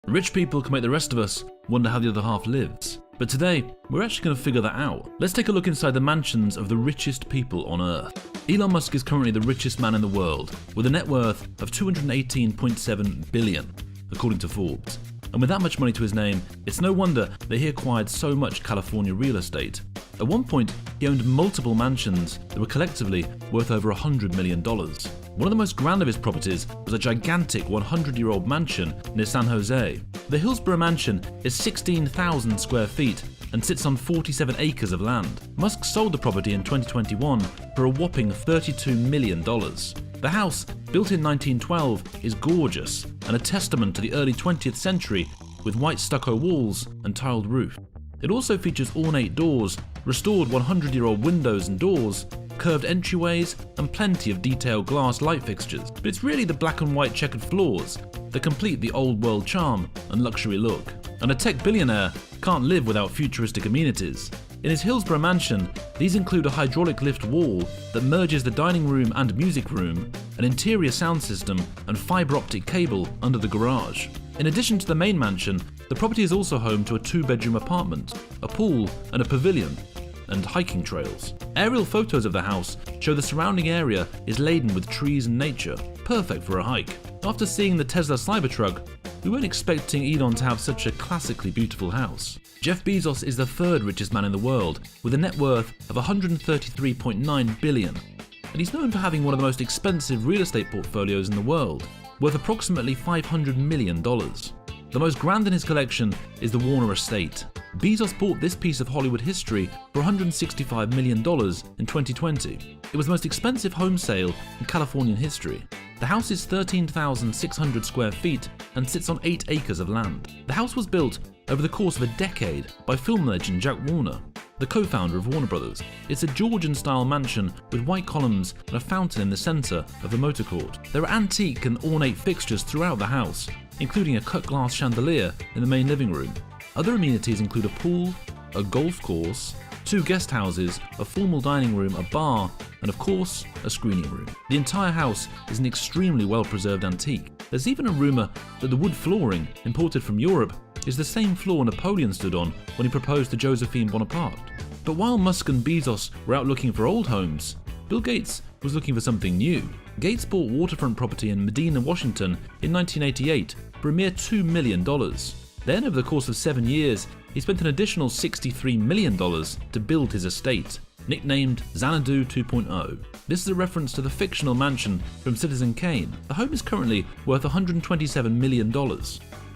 Rich people can make the rest of us wonder how the other half lives. But today, we're actually going to figure that out. Let's take a look inside the mansions of the richest people on Earth. Elon Musk is currently the richest man in the world, with a net worth of $218.7 billion, according to Forbes. And with that much money to his name, it's no wonder that he acquired so much California real estate. At one point, he owned multiple mansions that were collectively worth over $100 million. One of the most grand of his properties was a gigantic 100-year-old mansion near San Jose. The Hillsborough mansion is 16,000 square feet and sits on 47 acres of land. Musk sold the property in 2021 for a whopping $32 million. The house, built in 1912, is gorgeous and a testament to the early 20th century with white stucco walls and tiled roof. It also features ornate doors, restored 100-year-old windows and doors, curved entryways, and plenty of detailed glass light fixtures. But it's really the black and white checkered floors that complete the old world charm and luxury look. And a tech billionaire can't live without futuristic amenities. In his Hillsborough mansion, these include a hydraulic lift wall that merges the dining room and music room, an interior sound system, and fiber optic cable under the garage. In addition to the main mansion, the property is also home to a 2-bedroom apartment, a pool, and a pavilion, and hiking trails. Aerial photos of the house show the surrounding area is laden with trees and nature, perfect for a hike. After seeing the Tesla Cybertruck, we weren't expecting Elon to have such a classically beautiful house. Jeff Bezos is the 3rd richest man in the world, with a net worth of $133.9 billion. And he's known for having one of the most expensive real estate portfolios in the world, worth approximately $500 million. The most grand in his collection is the Warner Estate. Bezos bought this piece of Hollywood history for $165 million in 2020. It was the most expensive home sale in Californian history. The house is 13,600 square feet and sits on 8 acres of land. The house was built over the course of a decade by film legend Jack Warner, the co-founder of Warner Brothers. It's a Georgian-style mansion with white columns and a fountain in the centre of the motor court. There are antique and ornate fixtures throughout the house, including a cut-glass chandelier in the main living room. Other amenities include a pool, a golf course, 2 guest houses, a formal dining room, a bar, and of course, a screening room. The entire house is an extremely well-preserved antique. There's even a rumour that the wood flooring, imported from Europe, is the same floor Napoleon stood on when he proposed to Josephine Bonaparte. But while Musk and Bezos were out looking for old homes, Bill Gates was looking for something new. Gates bought waterfront property in Medina, Washington in 1988 for a mere $2 million. Then, over the course of 7 years, he spent an additional $63 million to build his estate, nicknamed Xanadu 2.0. This is a reference to the fictional mansion from Citizen Kane. The home is currently worth $127 million.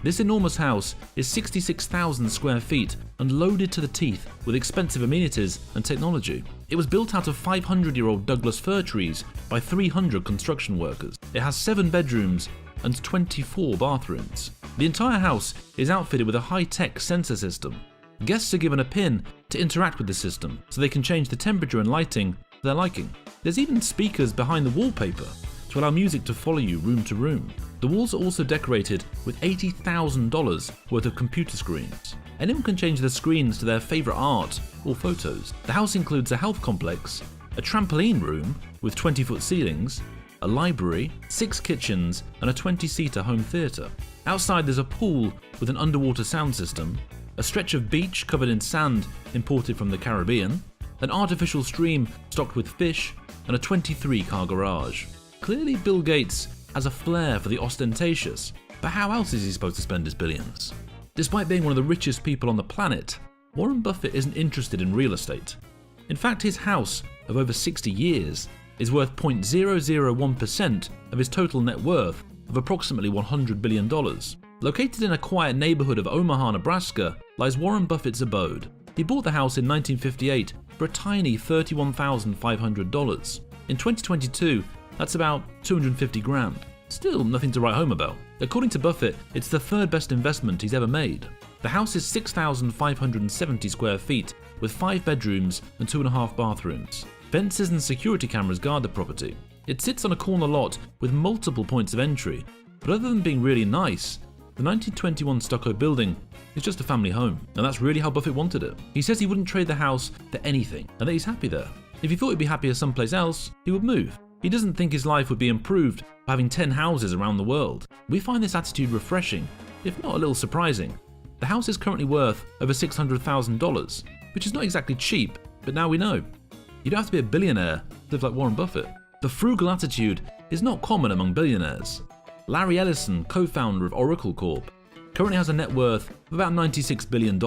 This enormous house is 66,000 square feet and loaded to the teeth with expensive amenities and technology. It was built out of 500-year-old Douglas fir trees by 300 construction workers. It has 7 bedrooms and 24 bathrooms. The entire house is outfitted with a high-tech sensor system. Guests are given a pin to interact with the system, so they can change the temperature and lighting to their liking. There's even speakers behind the wallpaper to allow music to follow you room to room. The walls are also decorated with $80,000 worth of computer screens. Anyone can change the screens to their favourite art or photos. The house includes a health complex, a trampoline room with 20-foot ceilings, a library, 6 kitchens, and a 20-seater home theatre. Outside there's a pool with an underwater sound system, a stretch of beach covered in sand imported from the Caribbean, an artificial stream stocked with fish, and a 23-car garage. Clearly Bill Gates has a flair for the ostentatious, but how else is he supposed to spend his billions? Despite being one of the richest people on the planet, Warren Buffett isn't interested in real estate. In fact, his house of over 60 years is worth 0.001% of his total net worth of approximately $100 billion. Located in a quiet neighborhood of Omaha, Nebraska, lies Warren Buffett's abode. He bought the house in 1958 for a tiny $31,500. In 2022, that's about 250 grand. Still nothing to write home about. According to Buffett, it's the 3rd best investment he's ever made. The house is 6,570 square feet with 5 bedrooms and 2.5 bathrooms. Fences and security cameras guard the property. It sits on a corner lot with multiple points of entry, but other than being really nice, the 1921 stucco building is just a family home, and that's really how Buffett wanted it. He says he wouldn't trade the house for anything, and that he's happy there. If he thought he'd be happier someplace else, he would move. He doesn't think his life would be improved by having 10 houses around the world. We find this attitude refreshing, if not a little surprising. The house is currently worth over $600,000, which is not exactly cheap, but now we know. You don't have to be a billionaire to live like Warren Buffett. The frugal attitude is not common among billionaires. Larry Ellison, co-founder of Oracle Corp, currently has a net worth of about $96 billion.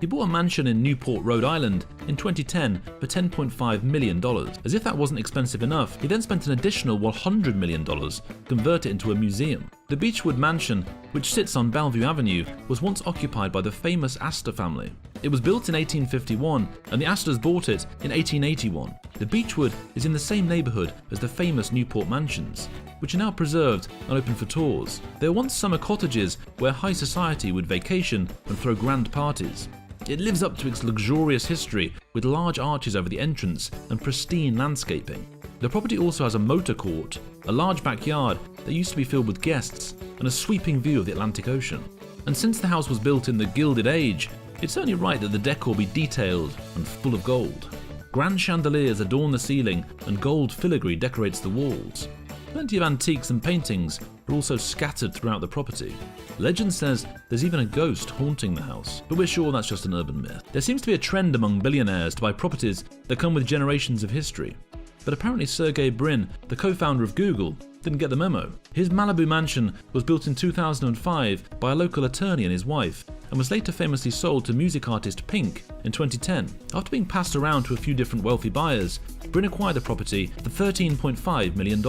He bought a mansion in Newport, Rhode Island in 2010 for $10.5 million. As if that wasn't expensive enough, he then spent an additional $100 million to convert it into a museum. The Beechwood Mansion, which sits on Bellevue Avenue, was once occupied by the famous Astor family. It was built in 1851 and the Astors bought it in 1881. The Beechwood is in the same neighbourhood as the famous Newport mansions, which are now preserved and open for tours. They were once summer cottages where high society would vacation and throw grand parties. It lives up to its luxurious history with large arches over the entrance and pristine landscaping. The property also has a motor court, a large backyard that used to be filled with guests, and a sweeping view of the Atlantic Ocean. And since the house was built in the Gilded Age, it's only right that the decor be detailed and full of gold. Grand chandeliers adorn the ceiling and gold filigree decorates the walls. Plenty of antiques and paintings are also scattered throughout the property. Legend says there's even a ghost haunting the house, but we're sure that's just an urban myth. There seems to be a trend among billionaires to buy properties that come with generations of history. But apparently Sergey Brin, the co-founder of Google, didn't get the memo. His Malibu mansion was built in 2005 by a local attorney and his wife, and was later famously sold to music artist Pink in 2010. After being passed around to a few different wealthy buyers, Brin acquired the property for $13.5 million.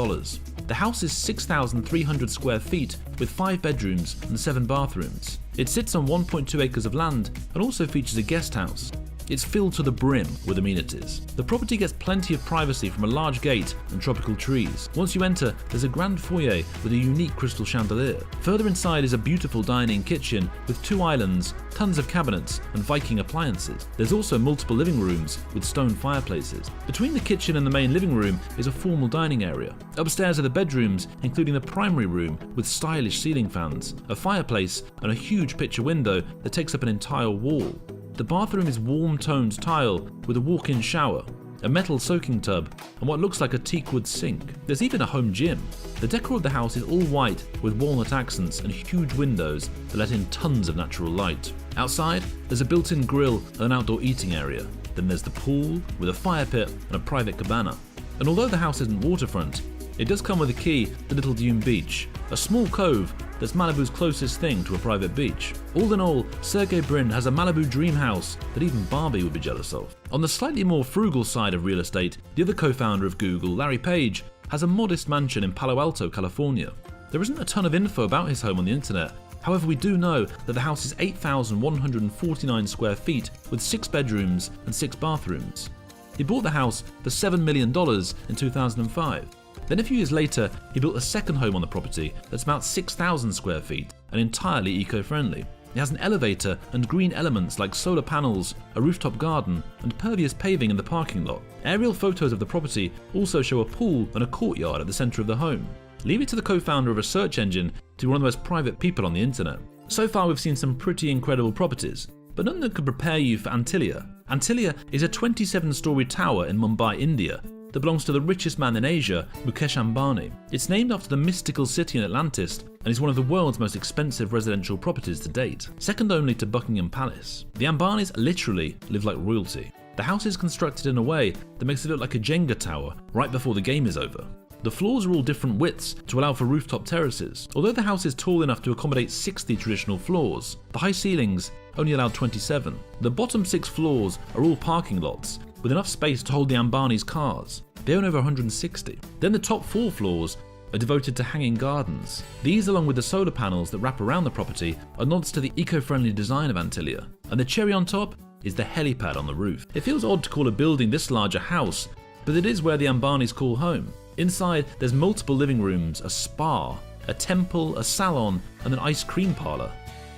The house is 6,300 square feet with 5 bedrooms and 7 bathrooms. It sits on 1.2 acres of land and also features a guest house. It's filled to the brim with amenities. The property gets plenty of privacy from a large gate and tropical trees. Once you enter, there's a grand foyer with a unique crystal chandelier. Further inside is a beautiful dining kitchen with 2 islands, tons of cabinets and Viking appliances. There's also multiple living rooms with stone fireplaces. Between the kitchen and the main living room is a formal dining area. Upstairs are the bedrooms, including the primary room with stylish ceiling fans, a fireplace and a huge picture window that takes up an entire wall. The bathroom is warm-toned tile with a walk-in shower, a metal soaking tub, and what looks like a teakwood sink. There's even a home gym. The decor of the house is all white with walnut accents and huge windows that let in tons of natural light. Outside, there's a built-in grill and an outdoor eating area. Then there's the pool with a fire pit and a private cabana. And although the house isn't waterfront, it does come with a key to Little Dune Beach, a small cove that's Malibu's closest thing to a private beach. All in all, Sergey Brin has a Malibu dream house that even Barbie would be jealous of. On the slightly more frugal side of real estate, the other co-founder of Google, Larry Page, has a modest mansion in Palo Alto, California. There isn't a ton of info about his home on the internet. However, we do know that the house is 8,149 square feet with 6 bedrooms and 6 bathrooms. He bought the house for $7 million in 2005. Then a few years later, he built a second home on the property that's about 6,000 square feet and entirely eco-friendly. It has an elevator and green elements like solar panels, a rooftop garden, and pervious paving in the parking lot. Aerial photos of the property also show a pool and a courtyard at the center of the home. Leave it to the co-founder of a search engine to be one of the most private people on the internet. So far we've seen some pretty incredible properties, but none that could prepare you for Antilia. Antilia is a 27-story tower in Mumbai, India, that belongs to the richest man in Asia, Mukesh Ambani. It's named after the mystical city in Atlantis and is one of the world's most expensive residential properties to date, second only to Buckingham Palace. The Ambanis literally live like royalty. The house is constructed in a way that makes it look like a Jenga tower right before the game is over. The floors are all different widths to allow for rooftop terraces. Although the house is tall enough to accommodate 60 traditional floors, the high ceilings only allow 27. The bottom 6 floors are all parking lots, with enough space to hold the Ambani's cars. They own over 160. Then the top 4 floors are devoted to hanging gardens. These, along with the solar panels that wrap around the property, are nods to the eco-friendly design of Antilia. And the cherry on top is the helipad on the roof. It feels odd to call a building this large a house, but it is where the Ambanis call home. Inside, there's multiple living rooms, a spa, a temple, a salon, and an ice cream parlor.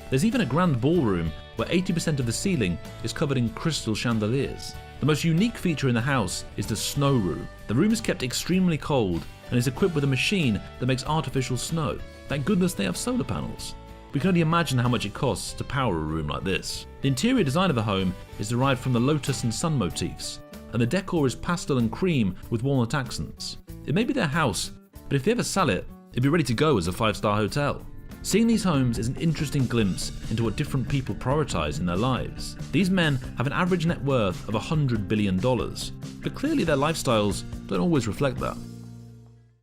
There's even a grand ballroom where 80% of the ceiling is covered in crystal chandeliers. The most unique feature in the house is the snow room. The room is kept extremely cold and is equipped with a machine that makes artificial snow. Thank goodness they have solar panels. We can only imagine how much it costs to power a room like this. The interior design of the home is derived from the lotus and sun motifs, and the decor is pastel and cream with walnut accents. It may be their house, but if they ever sell it, it'd be ready to go as a 5-star hotel. Seeing these homes is an interesting glimpse into what different people prioritize in their lives. These men have an average net worth of $100 billion, but clearly their lifestyles don't always reflect that.